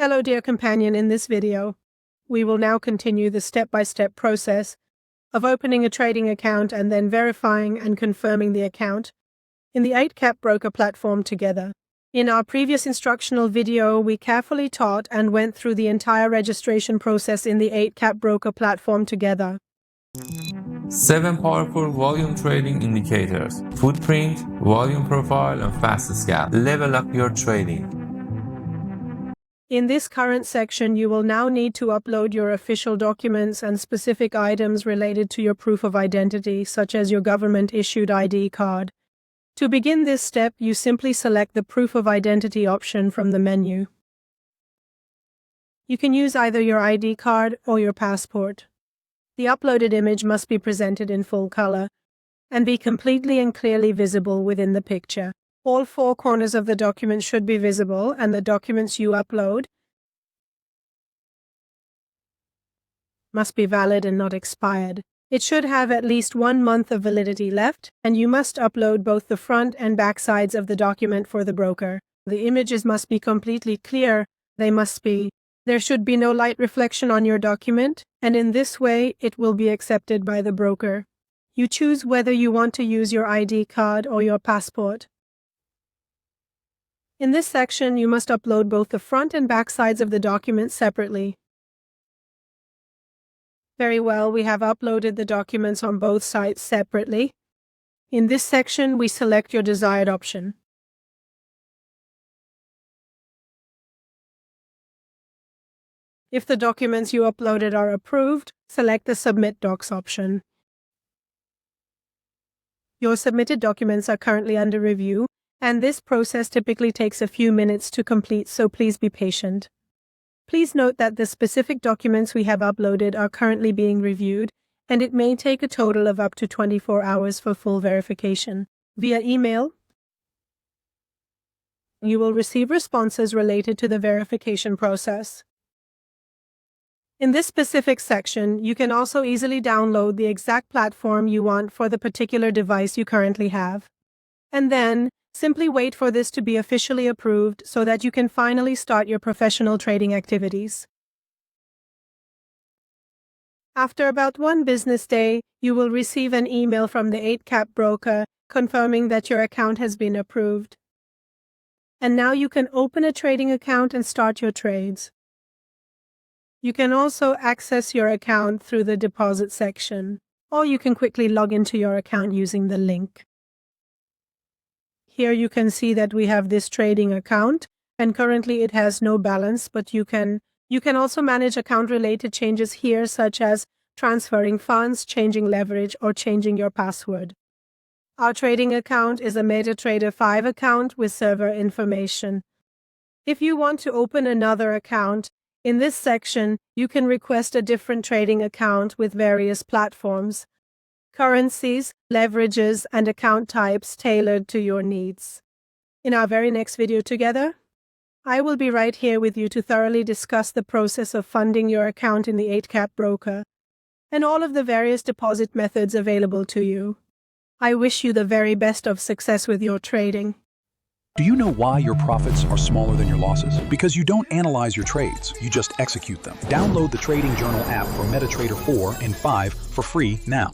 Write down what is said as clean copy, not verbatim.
Hello dear companion, in this video, we will now continue the step-by-step process of opening a trading account and then verifying and confirming the account in the Eightcap broker platform together. In our previous instructional video, we carefully taught and went through the entire registration process in the Eightcap broker platform together. 7 powerful volume trading indicators: footprint, volume profile, and fast scalp. Level up your trading. In this current section, you will now need to upload your official documents and specific items related to your proof of identity, such as your government-issued ID card. To begin this step, you simply select the Proof of Identity option from the menu. You can use either your ID card or your passport. The uploaded image must be presented in full color and be completely and clearly visible within the picture. All 4 corners of the document should be visible, and the documents you upload must be valid and not expired. It should have at least 1 month of validity left, and you must upload both the front and back sides of the document for the broker. The images must be completely clear. There should be no light reflection on your document, and in this way it will be accepted by the broker. You choose whether you want to use your ID card or your passport. In this section, you must upload both the front and back sides of the document separately. Very well, we have uploaded the documents on both sides separately. In this section, we select your desired option. If the documents you uploaded are approved, select the Submit Docs option. Your submitted documents are currently under review, and this process typically takes a few minutes to complete, so please be patient. Please note that the specific documents we have uploaded are currently being reviewed, and it may take a total of up to 24 hours for full verification. Via email, you will receive responses related to the verification process. In this specific section, you can also easily download the exact platform you want for the particular device you currently have. And then, simply wait for this to be officially approved so that you can finally start your professional trading activities. After about 1 business day, you will receive an email from the Eightcap broker confirming that your account has been approved. And now you can open a trading account and start your trades. You can also access your account through the deposit section, or you can quickly log into your account using the link. Here you can see that we have this trading account, and currently it has no balance, but you can also manage account-related changes here, such as transferring funds, changing leverage, or changing your password. Our trading account is a MetaTrader 5 account with server information. If you want to open another account, in this section, you can request a different trading account with various platforms, currencies, leverages, and account types tailored to your needs. In our very next video together, I will be right here with you to thoroughly discuss the process of funding your account in the Eightcap broker and all of the various deposit methods available to you. I wish you the very best of success with your trading. Do you know why your profits are smaller than your losses? Because you don't analyze your trades, you just execute them. Download the Trading Journal app for MetaTrader 4 and 5 for free now.